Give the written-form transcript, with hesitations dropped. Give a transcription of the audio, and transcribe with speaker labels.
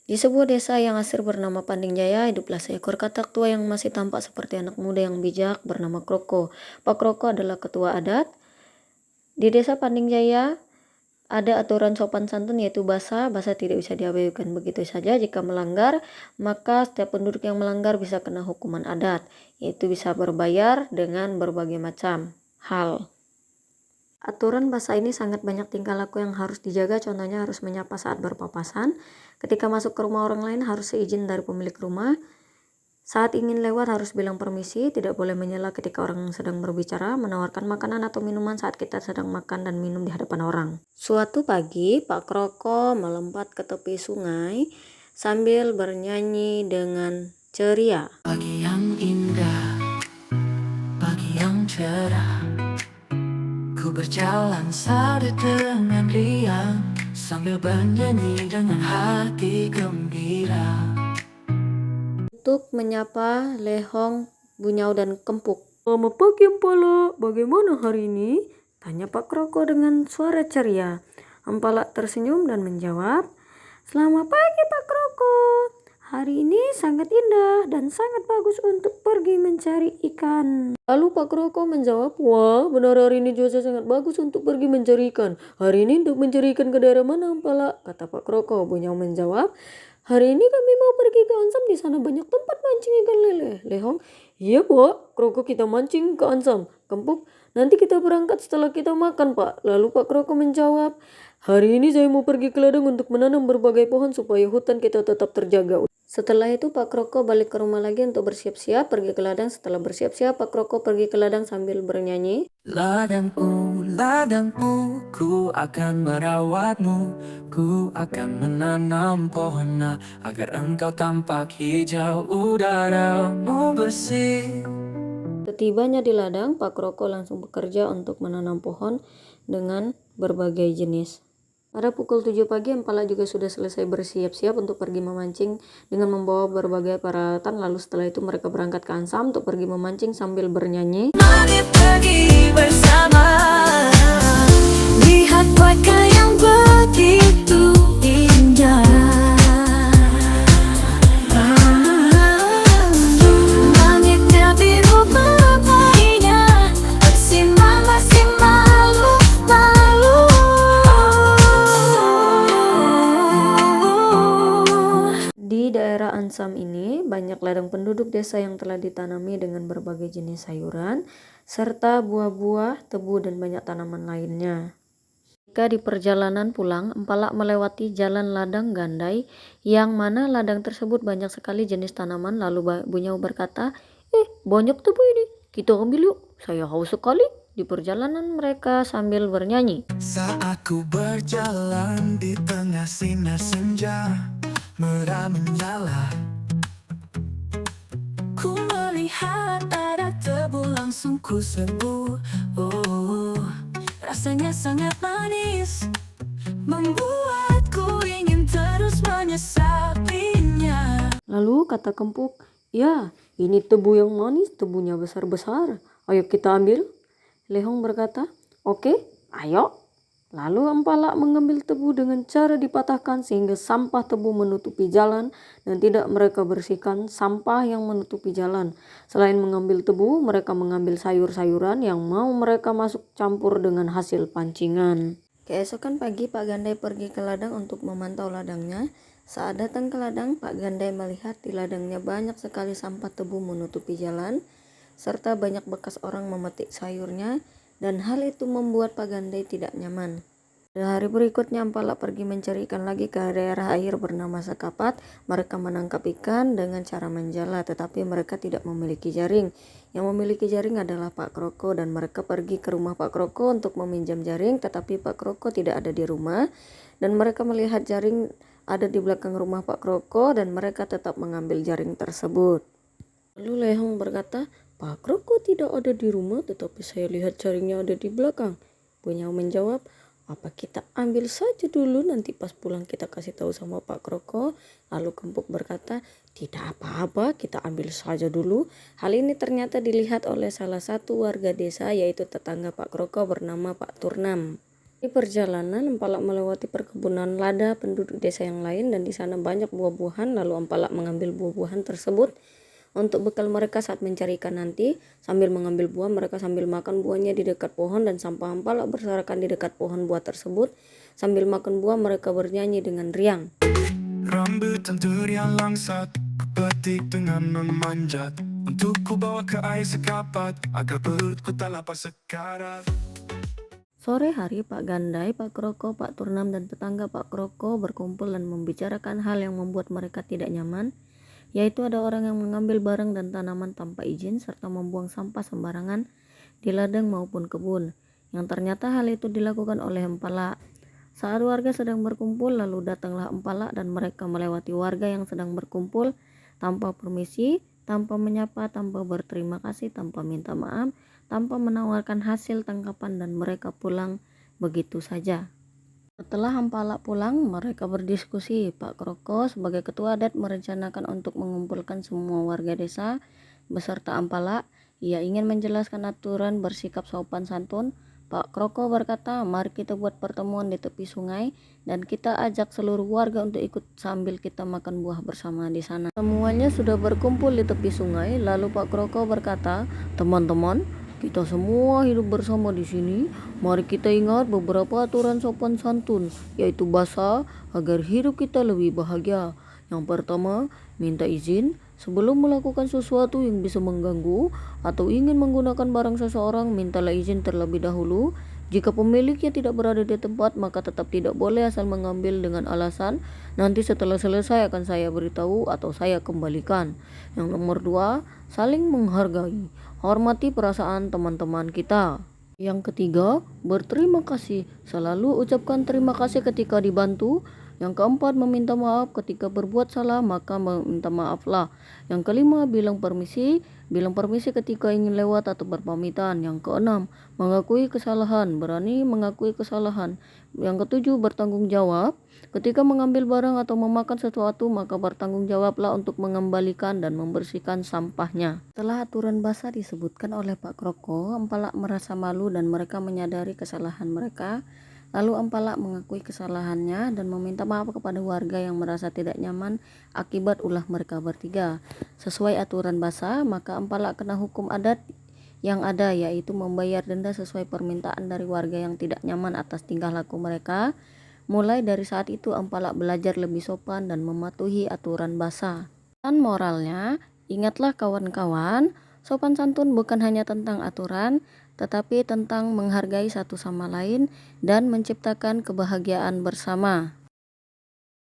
Speaker 1: Di sebuah desa yang asri bernama Panding Jaya, hiduplah seekor katak tua yang masih tampak seperti anak muda yang bijak bernama Kroko. Pak Kroko adalah ketua adat. Di desa Panding Jaya ada aturan sopan santun yaitu basa tidak bisa diabaikan begitu saja. Jika melanggar, maka setiap penduduk yang melanggar bisa kena hukuman adat, yaitu bisa berbayar dengan berbagai macam hal. Aturan bahasa ini sangat banyak tingkah laku yang harus dijaga, contohnya harus menyapa saat berpapasan, ketika masuk ke rumah orang lain harus seizin dari pemilik rumah, saat ingin lewat harus bilang permisi, tidak boleh menyela ketika orang sedang berbicara, menawarkan makanan atau minuman saat kita sedang makan dan minum di hadapan orang. Suatu pagi, Pak Kroko melompat ke tepi sungai sambil bernyanyi dengan ceria.
Speaker 2: Pagi yang indah, pagi yang cerah, ku berjalan sore dengan riang, sambil bernyanyi dengan hati gembira.
Speaker 1: Untuk menyapa Lehong, Bunyau, dan Kempuk. Selamat pagi Empala, bagaimana hari ini? Tanya Pak Kroko dengan suara ceria. Empala tersenyum dan menjawab, selamat pagi Pak Kroko. Hari ini sangat indah dan sangat bagus untuk pergi mencari ikan. Lalu Pak Kroko menjawab, wah benar hari ini cuaca sangat bagus untuk pergi mencari ikan. Hari ini untuk mencari ikan ke daerah mana Empala? Kata Pak Kroko. Bunyau menjawab, hari ini kami mau pergi ke Ansam, di sana banyak tempat mancing ikan lele. Lehong, iya Pak, Kroko kita mancing ke Ansam. Kempuk, nanti kita berangkat setelah kita makan Pak. Lalu Pak Kroko menjawab, hari ini saya mau pergi ke ladang untuk menanam berbagai pohon supaya hutan kita tetap terjaga. Setelah itu Pak Kroko balik ke rumah lagi untuk bersiap-siap pergi ke ladang. Setelah bersiap-siap Pak Kroko pergi ke ladang sambil bernyanyi.
Speaker 2: Ladangku, ladangku, ku akan merawatmu, ku akan menanam pohon agar engkau tampak hijau, udaramu bersih.
Speaker 1: Setibanya di ladang, Pak Kroko langsung bekerja untuk menanam pohon dengan berbagai jenis. Pada pukul 7 pagi, Empala juga sudah selesai bersiap-siap untuk pergi memancing dengan membawa berbagai peralatan. Lalu setelah itu mereka berangkat ke Ansam untuk pergi memancing sambil bernyanyi.
Speaker 2: Mari pergi bersama, lihat cuaca yang begitu indah. Langitnya biru berpahanya, bersinar masih malu-malu.
Speaker 1: Di daerah Ansam ini banyak ladang penduduk desa yang telah ditanami dengan berbagai jenis sayuran serta buah-buah, tebu, dan banyak tanaman lainnya. Jika di perjalanan pulang, Empala melewati jalan ladang Gandai yang mana ladang tersebut banyak sekali jenis tanaman. Lalu Bunyau berkata, banyak tebu ini, kita ambil yuk, saya haus sekali. Di perjalanan mereka sambil bernyanyi.
Speaker 2: Saat ku berjalan di tengah sinar senja merah menyala, ku melihat ada tebu, langsung ku serbu. Oh, rasanya sangat manis, membuatku ingin terus menyesapinya.
Speaker 1: Lalu kata Kempuk, ya ini tebu yang manis, tebunya besar-besar, ayo kita ambil. Lehong berkata, oke, ayo. Lalu Empala mengambil tebu dengan cara dipatahkan sehingga sampah tebu menutupi jalan dan tidak mereka bersihkan sampah yang menutupi jalan. Selain mengambil tebu, mereka mengambil sayur-sayuran yang mau mereka masuk campur dengan hasil pancingan. Keesokan pagi Pak Gandai pergi ke ladang untuk memantau ladangnya. Saat datang ke ladang, Pak Gandai melihat di ladangnya banyak sekali sampah tebu menutupi jalan serta banyak bekas orang memetik sayurnya. Dan hal itu membuat Pak Gandai tidak nyaman. Pada hari berikutnya Empala pergi mencari ikan lagi ke daerah air bernama Sekapat. Mereka menangkap ikan dengan cara menjala, tetapi mereka tidak memiliki jaring. Yang memiliki jaring adalah Pak Kroko dan mereka pergi ke rumah Pak Kroko untuk meminjam jaring, tetapi Pak Kroko tidak ada di rumah. Dan mereka melihat jaring ada di belakang rumah Pak Kroko dan mereka tetap mengambil jaring tersebut. Lalu Lehong berkata, Pak Kroko tidak ada di rumah, tetapi saya lihat jaringnya ada di belakang. Bunyau menjawab, apa kita ambil saja dulu, nanti pas pulang kita kasih tahu sama Pak Kroko. Lalu Kempuk berkata, tidak apa-apa, kita ambil saja dulu. Hal ini ternyata dilihat oleh salah satu warga desa, yaitu tetangga Pak Kroko bernama Pak Turnam. Di perjalanan, Empalak melewati perkebunan lada penduduk desa yang lain dan di sana banyak buah-buahan. Lalu Empalak mengambil buah-buahan tersebut untuk bekal mereka saat mencari ikan nanti. Sambil mengambil buah, mereka sambil makan buahnya di dekat pohon dan sampah Empalak berserakan di dekat pohon buah tersebut. Sambil makan buah, mereka bernyanyi dengan riang.
Speaker 2: Rambutan durian langsat, petik dengan memanjat. Untuk ku bawa ke air sekapat, agar perutku tak lapar sekarat.
Speaker 1: Sore hari, Pak Gandai, Pak Kroko, Pak Turnam, dan tetangga Pak Kroko berkumpul dan membicarakan hal yang membuat mereka tidak nyaman, yaitu ada orang yang mengambil barang dan tanaman tanpa izin serta membuang sampah sembarangan di ladang maupun kebun, yang ternyata hal itu dilakukan oleh Empalak. Saat warga sedang berkumpul, lalu datanglah Empalak dan mereka melewati warga yang sedang berkumpul tanpa permisi, tanpa menyapa, tanpa berterima kasih, tanpa minta maaf, tanpa menawarkan hasil tangkapan, dan mereka pulang begitu saja. Setelah Empalak pulang, mereka berdiskusi. Pak Kroko sebagai ketua adat merencanakan untuk mengumpulkan semua warga desa beserta Empalak. Ia ingin menjelaskan aturan bersikap sopan santun. Pak Kroko berkata, mari kita buat pertemuan di tepi sungai dan kita ajak seluruh warga untuk ikut sambil kita makan buah bersama di sana. Semuanya sudah berkumpul di tepi sungai, lalu Pak Kroko berkata, teman-teman, kita semua hidup bersama di sini. Mari kita ingat beberapa aturan sopan santun, yaitu bahasa agar hidup kita lebih bahagia. Yang pertama, minta izin sebelum melakukan sesuatu yang bisa mengganggu atau ingin menggunakan barang seseorang, mintalah izin terlebih dahulu. Jika pemiliknya tidak berada di tempat, maka tetap tidak boleh asal mengambil dengan alasan nanti setelah selesai akan saya beritahu atau saya kembalikan. Yang nomor 2, saling menghargai. Hormati perasaan teman-teman kita. Yang ketiga, berterima kasih. Selalu ucapkan terima kasih ketika dibantu. Yang keempat, meminta maaf ketika berbuat salah, maka meminta maaflah. Yang kelima, bilang permisi ketika ingin lewat atau berpamitan. Yang keenam, mengakui kesalahan, berani mengakui kesalahan. Yang ketujuh, bertanggung jawab. Ketika mengambil barang atau memakan sesuatu, maka bertanggung jawablah untuk mengembalikan dan membersihkan sampahnya. Setelah aturan bahasa disebutkan oleh Pak Kroko, Empalak merasa malu dan mereka menyadari kesalahan mereka. Lalu Empalak mengakui kesalahannya dan meminta maaf kepada warga yang merasa tidak nyaman akibat ulah mereka bertiga. Sesuai aturan bahasa, maka Empalak kena hukum adat yang ada, yaitu membayar denda sesuai permintaan dari warga yang tidak nyaman atas tingkah laku mereka. Mulai dari saat itu Empalak belajar lebih sopan dan mematuhi aturan bahasa. Dan moralnya, ingatlah kawan-kawan, sopan santun bukan hanya tentang aturan, tetapi tentang menghargai satu sama lain dan menciptakan kebahagiaan bersama.